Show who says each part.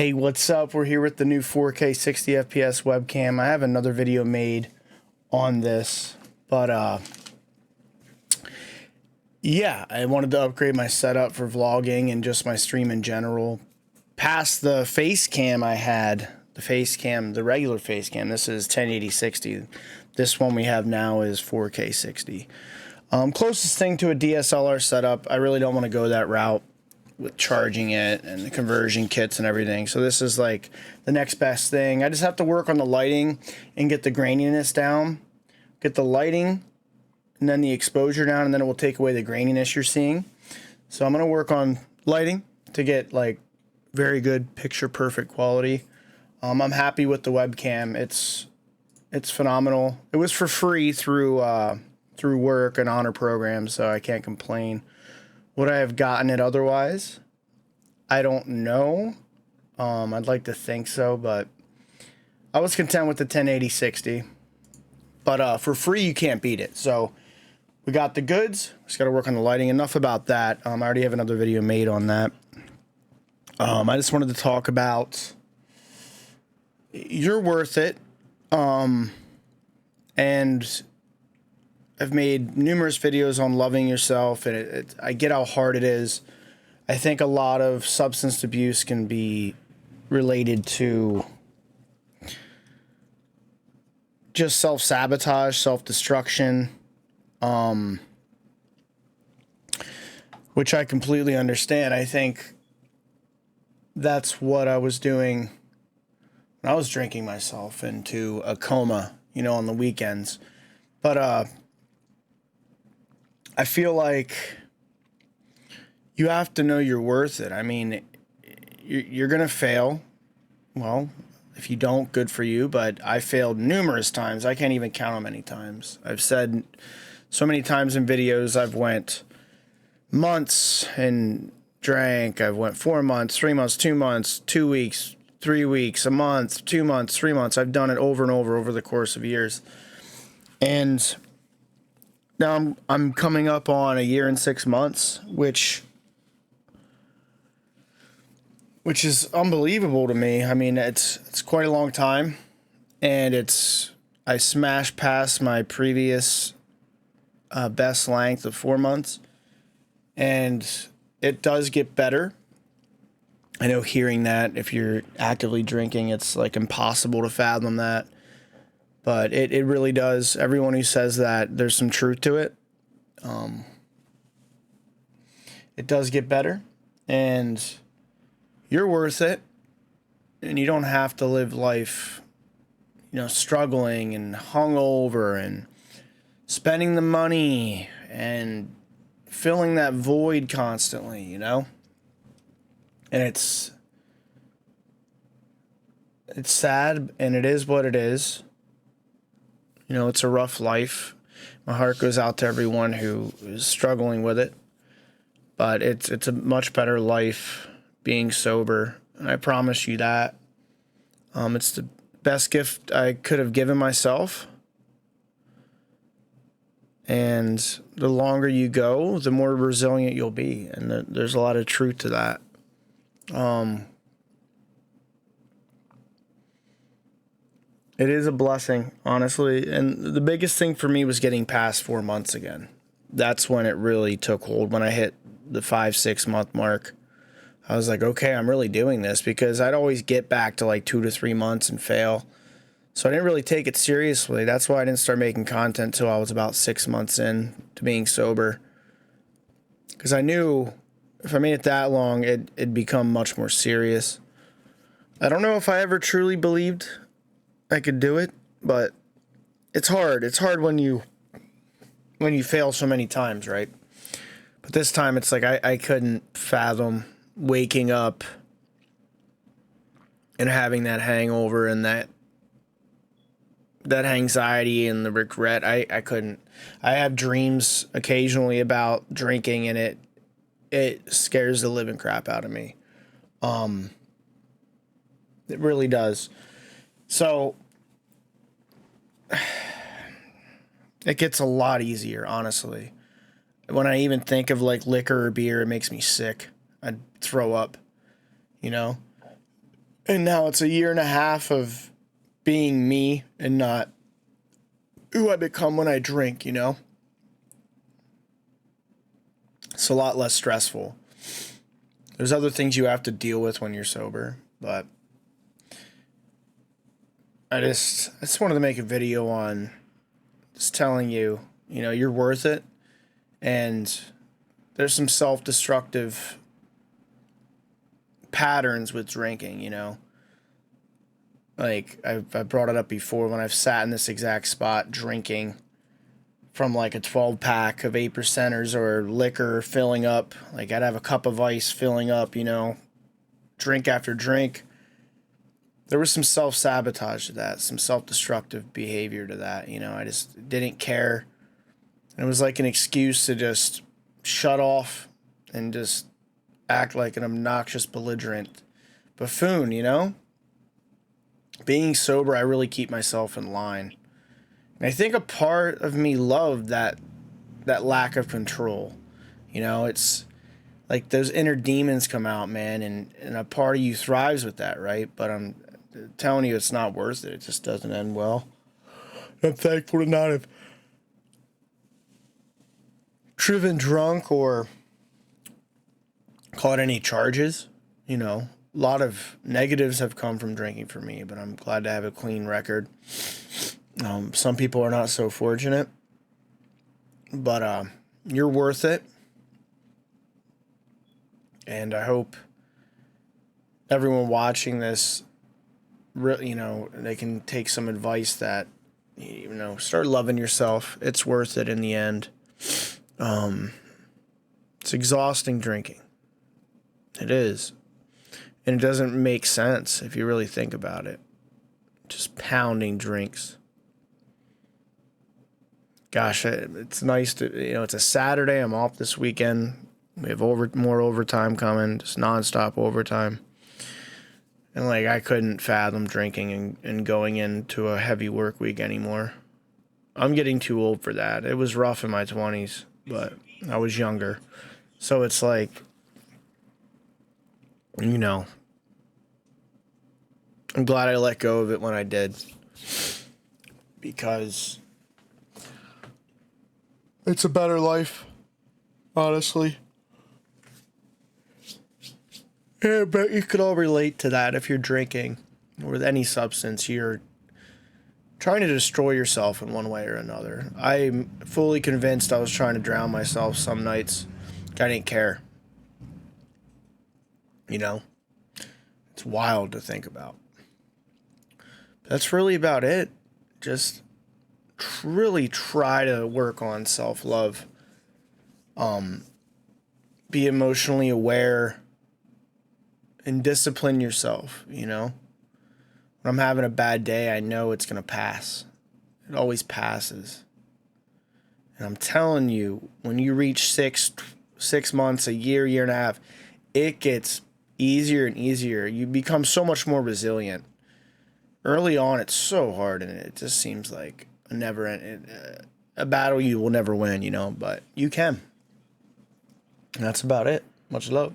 Speaker 1: Hey, what's up? We're here with the new 4K 60 FPS webcam. I have another video made on this, but yeah, I wanted to upgrade my setup for vlogging and just my stream in general. Past the face cam I had, the regular face cam, this is 1080/60. This one we have now is 4K 60. Closest thing to a DSLR setup. I really don't want to go that route with charging it and the conversion kits and everything. So this is like the next best thing. I just have to work on the lighting and get the graininess down. Get the lighting and then the exposure down, and then it will take away the graininess you're seeing. So I'm going to work on lighting to get like very good picture perfect quality. I'm happy with the webcam. It's phenomenal. It was for free through work and honor programs, so I can't complain. Would I have gotten it otherwise? I don't know. I'd like to think so, but I was content with the 1080/60. But for free, you can't beat it. So we got the goods. Just got to work on the lighting. Enough about that. I already have another video made on that. I just wanted to talk about you're worth it. And I've made numerous videos on loving yourself, and I get how hard it is. I think a lot of substance abuse can be related to just self-sabotage, self-destruction, which I completely understand. I think that's what I was doing when I was drinking myself into a coma, on the weekends. But I feel like you have to know you're worth it. I mean, you're going to fail. Well, if you don't, good for you. But I failed numerous times. I can't even count how many times. I've said so many times in videos, I've went months and drank. I've went 4 months, 3 months, 2 months, 2 weeks, 3 weeks, a month, 2 months, 3 months. I've done it over and over the course of years. And now I'm coming up on a year and 6 months, which is unbelievable to me. I mean, it's quite a long time, and I smashed past my previous best length of 4 months, and it does get better. I know hearing that if you're actively drinking, it's like impossible to fathom that. But it really does. Everyone who says that, there's some truth to it. It does get better, and you're worth it. And you don't have to live life, struggling and hungover and spending the money and filling that void constantly, And it's sad, and it is what it is. It's a rough life. My heart goes out to everyone who is struggling with it. But it's a much better life being sober. And I promise you that. It's the best gift I could have given myself. And the longer you go, the more resilient you'll be. And there's a lot of truth to that. It is a blessing, honestly. And the biggest thing for me was getting past 4 months again. That's when it really took hold. When I hit the 5-6 month mark, I was like, okay, I'm really doing this, because I'd always get back to like 2 to 3 months and fail. So I didn't really take it seriously. That's why I didn't start making content until I was about 6 months in to being sober. Because I knew if I made it that long, it'd become much more serious. I don't know if I ever truly believed I could do it, but it's hard. It's hard when you fail so many times, right? But this time it's like I couldn't fathom waking up and having that hangover and that anxiety and the regret. I couldn't. I have dreams occasionally about drinking, and it scares the living crap out of me. It really does. So it gets a lot easier, honestly. When I even think of like liquor or beer, it makes me sick. I'd throw up, And now it's a year and a half of being me and not who I become when I drink, you know? It's a lot less stressful. There's other things you have to deal with when you're sober, but I just wanted to make a video on just telling you, you know, you're worth it. And there's some self-destructive patterns with drinking, you know. Like, I've brought it up before when I've sat in this exact spot drinking from like a 12-pack of 8%ers or liquor filling up. Like, I'd have a cup of ice filling up, you know, drink after drink. There was some self-sabotage to that, some self-destructive behavior to that, you know. I just didn't care. And it was like an excuse to just shut off and just act like an obnoxious, belligerent buffoon, you know? Being sober, I really keep myself in line. And I think a part of me loved that lack of control. You know, it's like those inner demons come out, man, and a part of you thrives with that, right? But I'm telling you, it's not worth it. It just doesn't end well. I'm thankful to not have driven drunk or caught any charges. You know, a lot of negatives have come from drinking for me, but I'm glad to have a clean record. Some people are not so fortunate, but you're worth it. And I hope everyone watching this, you know, they can take some advice that, you know, start loving yourself. It's worth it in the end. It's exhausting drinking. It is. And it doesn't make sense if you really think about it. Just pounding drinks. Gosh, it's nice to, you know, it's a Saturday. I'm off this weekend. We have more overtime coming, just nonstop overtime. And, like, I couldn't fathom drinking and going into a heavy work week anymore. I'm getting too old for that. It was rough in my 20s, but I was younger. So it's like, you know, I'm glad I let go of it when I did. Because it's a better life, honestly. Yeah, but you could all relate to that if you're drinking or with any substance. You're trying to destroy yourself in one way or another. I'm fully convinced I was trying to drown myself some nights. I didn't care. You know? It's wild to think about. That's really about it. Just really try to work on self-love. Be emotionally aware and discipline yourself, you know? When I'm having a bad day, I know it's going to pass. It always passes. And I'm telling you, when you reach 6 months, a year and a half, it gets easier and easier. You become so much more resilient. Early on, it's so hard, and it just seems like a battle you will never win, you know, but you can. And that's about it. Much love.